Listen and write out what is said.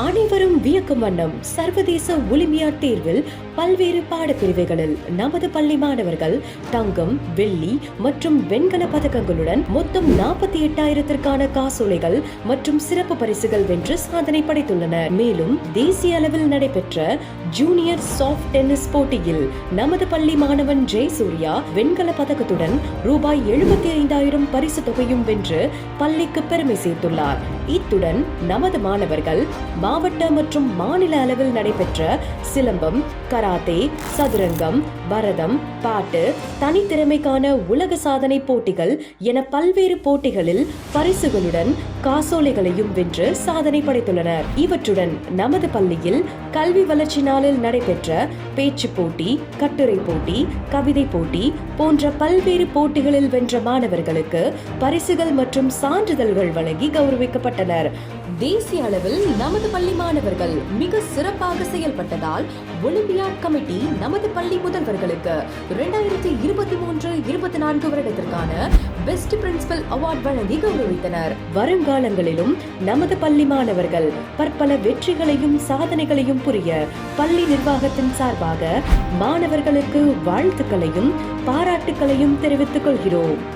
அனைவரும் வியக்கும் வண்ணம் சர்வதேச ஒலிம்பியாட் தேர்வில் பல்வேறு பாடப்பிரிவுகளில் நமது பள்ளி மாணவர்கள் தங்கம், வெள்ளி மற்றும் வெண்கல பதக்கங்களுடன் மொத்தம் 48,000ற்கான காசோலைகள் மற்றும் சிறப்பு பரிசுகள் வென்று சாதனை படைத்துள்ளனர். மேலும் தேசிய அளவில் நடைபெற்ற ஜூனியர் சாஃப்ட் டென்னிஸ் போட்டியில் நமது பள்ளி மாணவன் ஜெயசூர்யா வெண்கல பதக்கத்துடன் ரூபாய் 75,000 பரிசு தொகையும் வென்று பள்ளிக்கு பெருமை சேர்த்துள்ளார். இத்துடன் நமது மாணவர்கள் மாவட்ட மற்றும் மாநில அளவில் நடைபெற்ற சிலம்பம், கராத்தே, சதுரங்கம், பரதம், பாட்டு, தனித்திறமைக்கான உலக சாதனை போட்டிகள் என பல்வேறு போட்டிகளில் பரிசுகளுடன் காசோலைகளையும் வென்று சாதனை படைத்துள்ளனர். இவற்றுடன் நமது பள்ளியில் கல்வி வளர்ச்சி நாளில் நடைபெற்ற பேச்சு போட்டி, கட்டுரை போட்டி, கவிதை போட்டி போன்ற பல்வேறு போட்டிகளில் வென்ற மாணவர்களுக்கு பரிசுகள் மற்றும் சான்றிதழ்கள் வழங்கி கௌரவிக்கப்பட்டனர். தேசிய அளவில் நமது பள்ளி மாணவர்கள் மிக சிறப்பாக செயல்பட்டதால் ஒலிம்பியாட் கமிட்டி நமது பள்ளி முதல்வர்களுக்கு 2023-24 வருடத்திற்கான பெஸ்ட் பிரின்சிபல் அவார்ட் வழங்கி கௌரவித்தனர். வருங்காலங்களிலும் நமது பள்ளி மாணவர்கள் பற்பல வெற்றிகளையும் சாதனைகளையும் புரிய பள்ளி நிர்வாகத்தின் சார்பாக மாணவர்களுக்கு வாழ்த்துக்களையும் பாராட்டுக்களையும் தெரிவித்துக் கொள்கிறோம்.